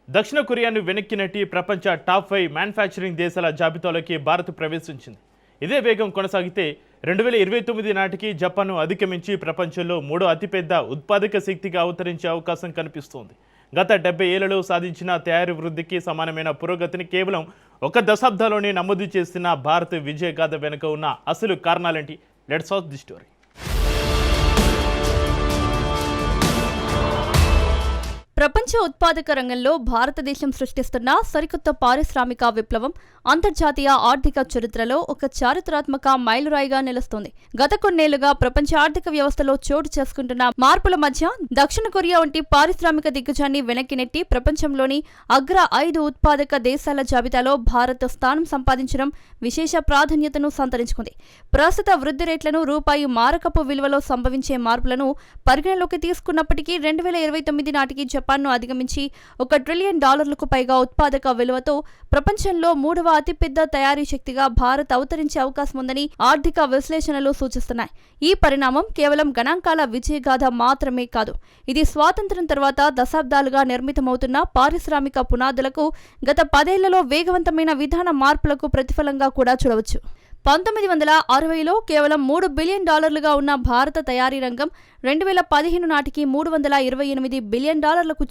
దక్షిణ కొరియాను వెనక్కి నెట్టి ప్రపంచ టాప్ 5 మ్యానుఫ్యాక్చరింగ్ దేశాల జాబితాలోకి భారత్ ప్రవేశించింది. ఇదే వేగం కొనసాగితే 2029 నాటికి జపాన్ను అధిగమించి ప్రపంచంలో మూడో అతిపెద్ద ఉత్పాదక శక్తిగా అవతరించే అవకాశం కనిపిస్తోంది. గత 70 ఏళ్లలో సాధించిన తయారీ వృద్ధికి సమానమైన పురోగతిని కేవలం ఒక దశాబ్దంలోనే నమోదు చేసిన భారత్ విజయగాథ వెనుక ఉన్న అసలు కారణాలేంటి? Let's watch the story. ప్రపంచ ఉత్పాదక రంగంలో భారతదేశం సృష్టిస్తున్న సరికొత్త పారిశ్రామిక విప్లవం అంతర్జాతీయ ఆర్థిక చరిత్రలో ఒక చారిత్రాత్మక మైలురాయిగా నిలుస్తోంది. గత కొన్నేళ్లుగా ప్రపంచ ఆర్థిక వ్యవస్థలో చోటు చేసుకుంటున్న మార్పుల మధ్య దక్షిణ కొరియా వంటి పారిశ్రామిక దిగ్గజాన్ని వెనక్కి నెట్టి ప్రపంచంలోని అగ్ర 5 ఉత్పాదక దేశాల జాబితాలో భారత్ స్థానం సంపాదించడం విశేష ప్రాధాన్యతను సంతరించుకుంది. ప్రస్తుత వృద్ధి రేట్లను, రూపాయి మారకపు విలువలో సంభవించే మార్పులను పరిగణలోకి తీసుకున్నప్పటికీ 2029 నాటికి జపాన్ను అధిగమించి $1 ట్రిలియన్ పైగా ఉత్పాదక విలువతో ప్రపంచంలో మూడవ అతిపెద్ద తయారీ శక్తిగా భారత్ అవతరించే అవకాశం ఉందని ఆర్థిక విశ్లేషణలు సూచిస్తున్నాయి. ఈ పరిణామం కేవలం గణాంకాల విజయగాథ మాత్రమే కాదు, ఇది స్వాతంత్ర్యం తర్వాత దశాబ్దాలుగా నిర్మితమవుతున్న పారిశ్రామిక పునాదులకు, గత 10 ఏళ్లలో వేగవంతమైన విధాన మార్పులకు ప్రతిఫలంగా కూడా చూడవచ్చు. 1960లో కేవలం $3 బిలియన్ ఉన్న భారత తయారీ రంగం 2015 నాటికి $328 బిలియన్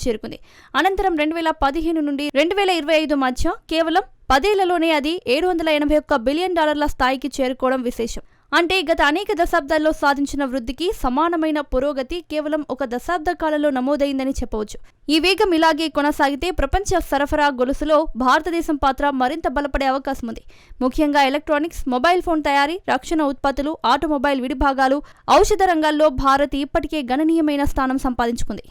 చేరుకుంది. అనంతరం 2015 నుండి 2025 మధ్య కేవలం 10 ఏళ్లలోనే అది $781 బిలియన్ స్థాయికి చేరుకోవడం విశేషం. అంటే గత అనేక దశాబ్దాల్లో సాధించిన వృద్ధికి సమానమైన పురోగతి కేవలం ఒక దశాబ్ద కాలంలో నమోదైందని చెప్పవచ్చు. ఈ వేగం ఇలాగే కొనసాగితే ప్రపంచ సరఫరా గొలుసులో భారతదేశం పాత్ర మరింత బలపడే అవకాశం ఉంది. ముఖ్యంగా ఎలక్ట్రానిక్స్, మొబైల్ ఫోన్ తయారీ, రక్షణ ఉత్పత్తులు, ఆటోమొబైల్ విడిభాగాలు, ఔషధ రంగాల్లో భారత్ ఇప్పటికే గణనీయమైన స్థానం సంపాదించుకుంది.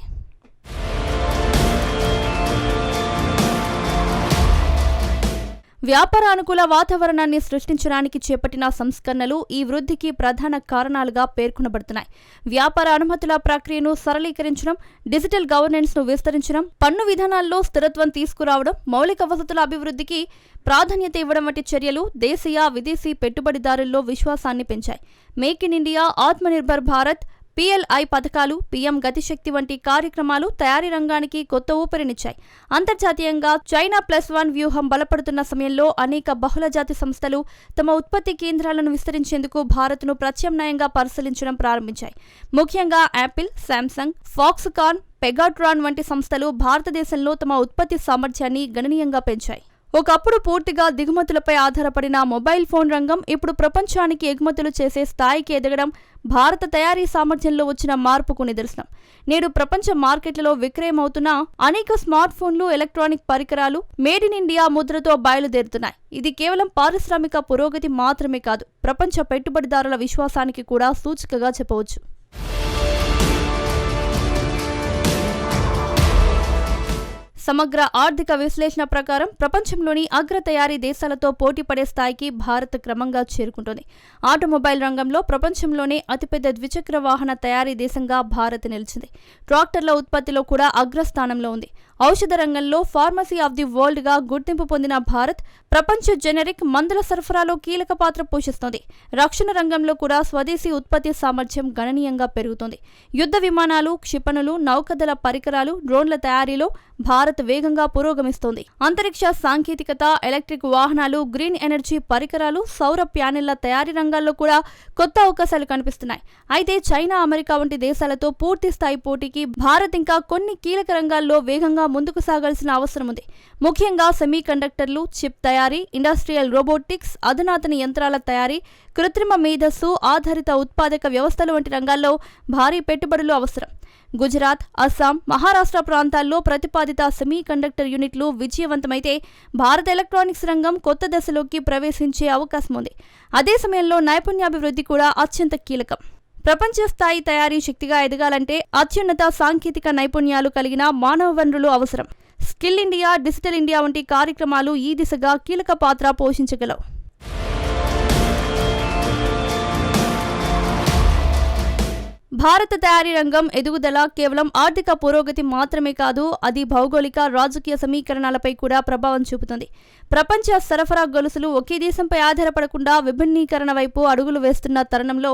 వ్యాపార అనుకూల వాతావరణాన్ని సృష్టించడానికి చేపట్టిన సంస్కరణలు ఈ వృద్ధికి ప్రధాన కారణాలుగా పేర్కొనబడుతున్నాయి. వ్యాపార అనుమతుల ప్రక్రియను సరళీకరించడం, డిజిటల్ గవర్నెన్స్ను విస్తరించడం, పన్ను విధానాల్లో స్థిరత్వం తీసుకురావడం, మౌలిక వసతుల అభివృద్ధికి ప్రాధాన్యత ఇవ్వడం వంటి చర్యలు దేశీయ, విదేశీ పెట్టుబడిదారుల్లో విశ్వాసాన్ని పెంచాయి. Make in India, Atmanirbhar Bharat, PLI పథకాలు, PM గతిశక్తి వంటి కార్యక్రమాలు తయారీ రంగానికి కొత్త ఊపిరినిచ్చాయి. అంతర్జాతీయంగా చైనా +1 వ్యూహం బలపడుతున్న సమయంలో అనేక బహుళజాతి సంస్థలు తమ ఉత్పత్తి కేంద్రాలను విస్తరించేందుకు భారత్ను ప్రత్యామ్నాయంగా పరిశీలించడం ప్రారంభించాయి. ముఖ్యంగా యాపిల్, శాంసంగ్, ఫాక్స్కాన్, పెగాట్రాన్ వంటి సంస్థలు భారతదేశంలో తమ ఉత్పత్తి సామర్థ్యాన్ని గణనీయంగా పెంచాయి. ఒకప్పుడు పూర్తిగా దిగుమతులపై ఆధారపడిన మొబైల్ ఫోన్ రంగం ఇప్పుడు ప్రపంచానికి ఎగుమతులు చేసే స్థాయికి ఎదగడం భారత తయారీ సామర్థ్యంలో వచ్చిన మార్పుకు నిదర్శనం. నేడు ప్రపంచ మార్కెట్లలో విక్రయమవుతున్న అనేక స్మార్ట్ ఫోన్లు, ఎలక్ట్రానిక్ పరికరాలు మేడ్ ఇన్ ఇండియా ముద్రతో బయలుదేరుతున్నాయి. ఇది కేవలం పారిశ్రామిక పురోగతి మాత్రమే కాదు, ప్రపంచ పెట్టుబడిదారుల విశ్వాసానికి కూడా సూచికగా చెప్పవచ్చు. సమగ్ర ఆర్థిక విశ్లేషణ ప్రకారం ప్రపంచంలోని అగ్ర తయారీ దేశాలతో పోటీపడే స్థాయికి భారత్ క్రమంగా చేరుకుంటోంది. ఆటోమొబైల్ రంగంలో ప్రపంచంలోనే అతిపెద్ద ద్విచక్ర వాహన తయారీ దేశంగా భారత్ నిలిచింది. ట్రాక్టర్ల ఉత్పత్తిలో కూడా అగ్రస్థానంలో ఉంది. ఔషధ రంగంలో ఫార్మసీ ఆఫ్ ది వరల్డ్ గా గుర్తింపు పొందిన భారత్ ప్రపంచ జెనరిక్ మందుల సరఫరాలో కీలక పాత్ర పోషిస్తోంది. రక్షణ రంగంలో కూడా స్వదేశీ ఉత్పత్తి సామర్థ్యం గణనీయంగా పెరుగుతోంది. యుద్ధ విమానాలు, క్షిపణులు, నౌకదళ పరికరాలు, డ్రోన్ల తయారీలో భారత్ వేగంగా పురోగమిస్తోంది. అంతరిక్ష సాంకేతికత, ఎలక్ట్రిక్ వాహనాలు, గ్రీన్ ఎనర్జీ పరికరాలు, సౌర ప్యానెళ్ల తయారీ రంగాల్లో కూడా కొత్త అవకాశాలు కనిపిస్తున్నాయి. అయితే చైనా, అమెరికా వంటి దేశాలతో పూర్తి స్థాయి పోటీకి భారత్ ఇంకా కొన్ని కీలక రంగాల్లో వేగంగా ముందుకు సాగాల్సిన అవసరం ఉంది. ముఖ్యంగా సెమీ కండక్టర్లు, చిప్ తయారీ, ఇండస్ట్రియల్ రోబోటిక్స్, అధునాతన యంత్రాల తయారీ, కృత్రిమ మేధస్సు ఆధారిత ఉత్పాదక వ్యవస్థలు వంటి రంగాల్లో భారీ పెట్టుబడులు అవసరం. గుజరాత్, అస్సాం, మహారాష్ట్ర ప్రాంతాల్లో ప్రతిపాదిత సెమీ కండక్టర్ యూనిట్లు విజయవంతమైతే భారత ఎలక్ట్రానిక్స్ రంగం కొత్త దశలోకి ప్రవేశించే అవకాశం ఉంది. అదే సమయంలో నైపుణ్యాభివృద్ధి కూడా అత్యంత కీలకం. ప్రపంచ స్థాయి తయారీ శక్తిగా ఎదగాలంటే అత్యున్నత సాంకేతిక నైపుణ్యాలు కలిగిన మానవ వనరులు అవసరం. స్కిల్ ఇండియా, డిజిటల్ ఇండియా వంటి కార్యక్రమాలు ఈ దిశగా కీలక పాత్ర పోషించగలవు. భారత తయారీ రంగం ఎదుగుదల కేవలం ఆర్థిక పురోగతి మాత్రమే కాదు, అది భౌగోళిక, రాజకీయ సమీకరణాలపై కూడా ప్రభావం చూపుతుంది. ప్రపంచ సరఫరా గొలుసులు ఒకే దేశంపై ఆధారపడకుండా విభిన్నీకరణ వైపు అడుగులు వేస్తున్న తరుణంలో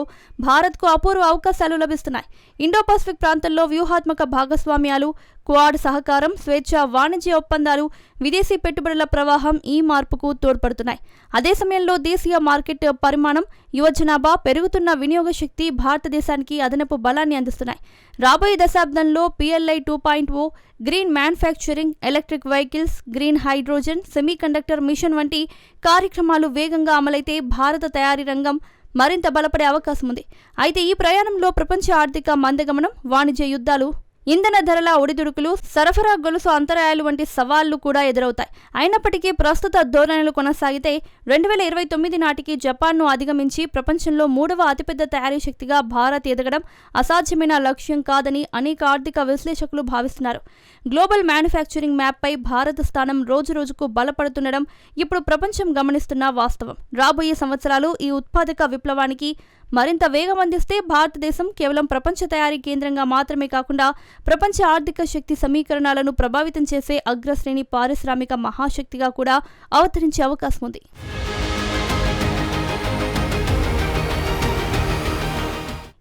భారత్కు అపూర్వ అవకాశాలు లభిస్తున్నాయి. ఇండో పసిఫిక్ ప్రాంతంలో వ్యూహాత్మక భాగస్వామ్యాలు, క్వాడ్ సహకారం, స్వేచ్ఛ వాణిజ్య ఒప్పందాలు, విదేశీ పెట్టుబడుల ప్రవాహం ఈ మార్పుకు తోడ్పడుతున్నాయి. అదే సమయంలో దేశీయ మార్కెట్ పరిమాణం, యువ జనాభా, పెరుగుతున్న వినియోగ శక్తి భారతదేశానికి అదనపు బలాన్ని అందిస్తున్నాయి. రాబోయే దశాబ్దంలో PLI 2.0, green manufacturing, electric vehicles, green hydrogen, semiconductor machine వంటి కార్యక్రమాలు వేగంగా అమలైతే భారత తయారీ రంగం మరింత బలపడే అవకాశం ఉంది. అయితే ఈ ప్రయాణంలో ప్రపంచ ఆర్థిక మందగమనం, వాణిజ్య యుద్ధాలు, ఇంధన ధరల ఒడిదుడుకులు, సరఫరా గొలుసు అంతరాయాలు వంటి సవాళ్లు కూడా ఎదురవుతాయి. అయినప్పటికీ ప్రస్తుత ధోరణులు కొనసాగితే 2029 నాటికి జపాన్ను అధిగమించి ప్రపంచంలో 3వ అతిపెద్ద తయారీ శక్తిగా భారత్ ఎదగడం అసాధ్యమైన లక్ష్యం కాదని అనేక ఆర్థిక విశ్లేషకులు భావిస్తున్నారు. గ్లోబల్ మ్యానుఫ్యాక్చరింగ్ మ్యాప్పై భారత స్థానం రోజురోజుకు బలపడుతుండడం ఇప్పుడు ప్రపంచం గమనిస్తున్న వాస్తవం. రాబోయే సంవత్సరాలు ఈ ఉత్పాదక విప్లవానికి మరింత వేగం అందిస్తే భారతదేశం కేవలం ప్రపంచ తయారీ కేంద్రంగా మాత్రమే కాకుండా ప్రపంచ ఆర్థిక శక్తి సమీకరణాలను ప్రభావితం చేసే అగ్రశ్రేణి పారిశ్రామిక మహాశక్తిగా కూడా అవతరించే అవకాశం ఉంది.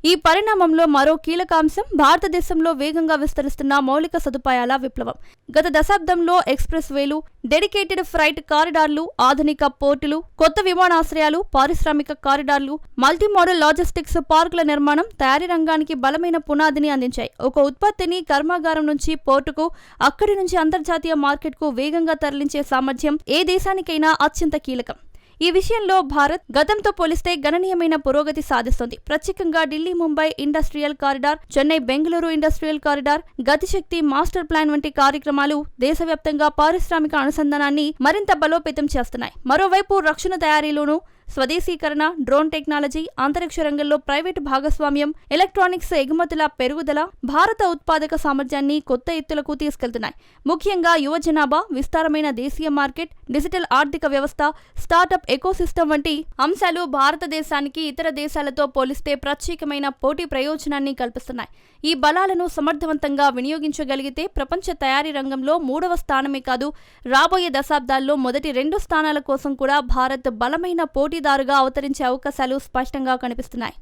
ఈ పరిణామంలో మరో కీలక అంశం భారతదేశంలో వేగంగా విస్తరిస్తున్న మౌలిక సదుపాయాల విప్లవం. గత దశాబ్దంలో ఎక్స్ప్రెస్ వేలు, డెడికేటెడ్ ఫ్రైట్ కారిడార్లు, ఆధునిక పోర్టులు, కొత్త విమానాశ్రయాలు, పారిశ్రామిక కారిడార్లు, మల్టీమోడల్ లాజిస్టిక్స్ పార్కుల నిర్మాణం తయారీ రంగానికి బలమైన పునాదిని అందించాయి. ఒక ఉత్పత్తిని కర్మాగారం నుంచి పోర్టుకు, అక్కడి నుంచి అంతర్జాతీయ మార్కెట్కు వేగంగా తరలించే సామర్థ్యం ఏ దేశానికైనా అత్యంత కీలకం. ఈ విషయంలో భారత్ గతంతో పోలిస్తే గణనీయమైన పురోగతి సాధిస్తోంది. ప్రత్యేకంగా Delhi Mumbai industrial corridor, Chennai Bengaluru industrial corridor, Gatishakti master plan వంటి కార్యక్రమాలు దేశవ్యాప్తంగా పారిశ్రామిక అనుసంధానాన్ని మరింత బలోపేతం చేస్తున్నాయి. మరోవైపు రక్షణ తయారీలోనూ స్వదేశీకరణ, డ్రోన్ టెక్నాలజీ, అంతరిక్ష రంగంలో ప్రైవేటు భాగస్వామ్యం, ఎలక్ట్రానిక్స్ ఎగుమతుల పెరుగుదల భారత ఉత్పాదక సామర్థ్యాన్ని కొత్త ఎత్తులకు తీసుకెళ్తున్నాయి. ముఖ్యంగా యువ జనాభా, విస్తారమైన దేశీయ మార్కెట్, డిజిటల్ ఆర్థిక వ్యవస్థ, స్టార్టప్ ఎకోసిస్టమ్ వంటి అంశాలు భారతదేశానికి ఇతర దేశాలతో పోలిస్తే ప్రత్యేకమైన పోటీ ప్రయోజనాన్ని కల్పిస్తున్నాయి. ఈ బలాలను సమర్థవంతంగా వినియోగించగలిగితే ప్రపంచ తయారీ రంగంలో 3వ స్థానమే కాదు, రాబోయే దశాబ్దాల్లో మొదటి 2 స్థానాల కోసం కూడా భారత్ బలమైన పోటీదారుగా అవతరించే అవకాశాలు స్పష్టంగా కనిపిస్తున్నాయి.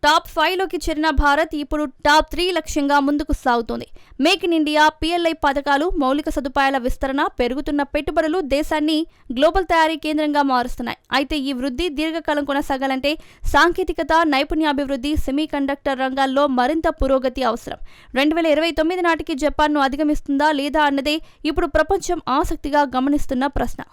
టాప్ 5లోకి చేరిన భారత్ ఇప్పుడు టాప్ 3 లక్ష్యంగా ముందుకు సాగుతోంది. మేక్ ఇన్ ఇండియా, PLI పథకాలు, మౌలిక సదుపాయాల విస్తరణ, పెరుగుతున్న పెట్టుబడులు దేశాన్ని గ్లోబల్ తయారీ కేంద్రంగా మారుస్తున్నాయి. అయితే ఈ వృద్ధి దీర్ఘకాలం కొనసాగాలంటే సాంకేతికత, నైపుణ్యాభివృద్ధి, సెమీకండక్టర్ రంగాల్లో మరింత పురోగతి అవసరం. 2029 నాటికి జపాన్ను అధిగమిస్తుందా లేదా అన్నదే ఇప్పుడు ప్రపంచం ఆసక్తిగా గమనిస్తున్న ప్రశ్న.